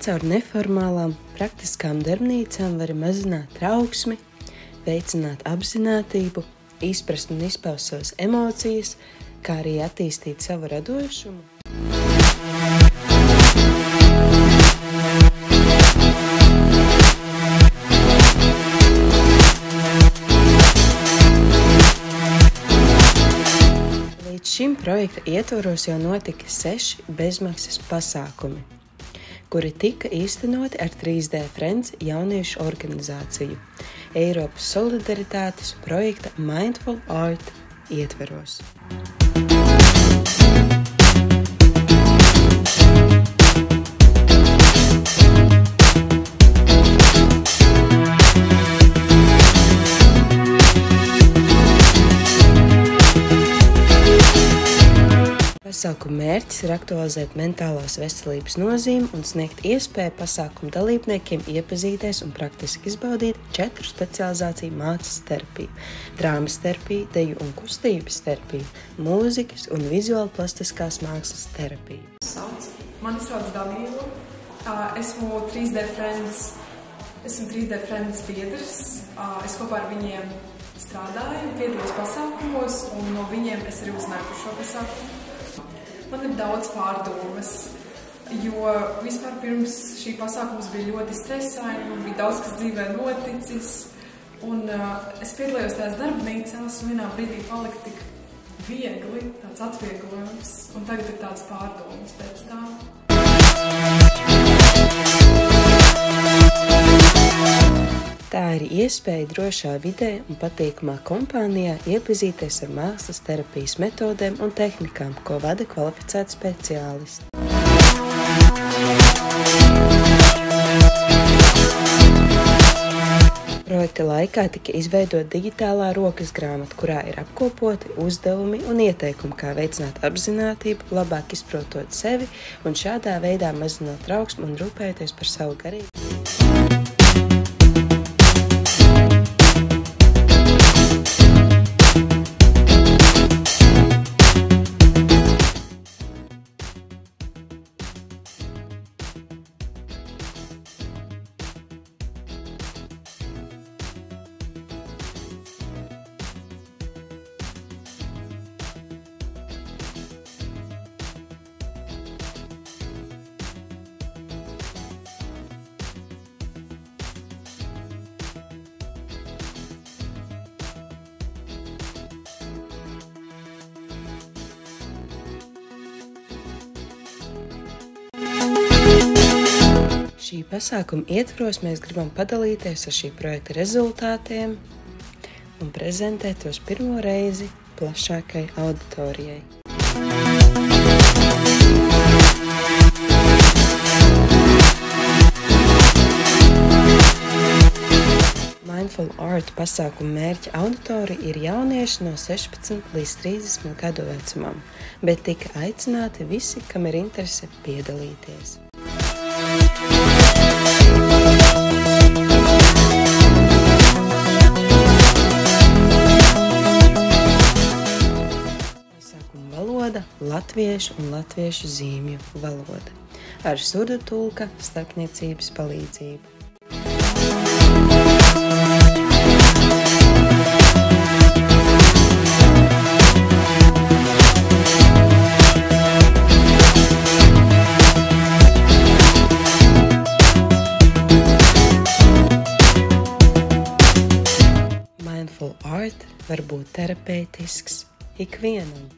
caur neformālām, praktiskām darbnīcām var mazināt trauksmi, veicināt apzinātību, izprast un izpaust savas emocijas, kā arī attīstīt savu radošumu. Līdz šim projekta ietvaros jau notika 6 bezmaksas pasākumi, kuri tika īstenoti ar 3D Friends jauniešu organizāciju Eiropas solidaritātes projekta Mindful Art ietveros. Pasākuma mērķis ir aktualizēt mentālās veselības nozīmi un sniegt iespēju pasākuma dalībniekiem iepazīties un praktiski izbaudīt 4 specializāciju mākslas terapiju, drāmas terapiju, deju un kustības terapiju, mūzikas un vizuāli plastiskās mākslas terapiju. Mani sauc Danīla. Esmu 3D Friends biedrs. Es kopā ar viņiem strādāju, piedalījos pasākumos un no viņiem es arī uzzināju par šo pasākumu. Man ir daudz pārdomas, jo vispār pirms šī pasākums bija ļoti stresaini, man bija daudz, kas dzīvē noticis, un es piedalījos tās darbnīcās, un vienā brīdī palika tik viegli, tāds atvieglojums, un tagad ir tāds pārdomas pēc tā. Tā ir iespēja drošā vidē un patīkamā kompānijā iepazīties ar mākslas terapijas metodēm un tehnikām, ko vada kvalificēti speciālisti. Projekta laikā tika izveidota digitālā rokas grāmata, kurā ir apkopoti uzdevumi un ieteikumi, kā veicināt apzinātību, labāk izprotot sevi un šādā veidā mazinot trauksmi un rūpēties par savu garību. Šī pasākuma ietvaros mēs gribam padalīties ar šī projekta rezultātiem un prezentēt tos pirmo reizi plašākai auditorijai. Mindful Art pasākuma mērķa auditorija ir jaunieši no 16 līdz 30 gadu vecumam, bet tika aicināti visi, kam ir interese piedalīties. Pasākuma valoda latviešu un latviešu zīmju valoda ar surdu tulka starpniecības palīdzību. Mindful Art var būt terapeitisks ikvienam.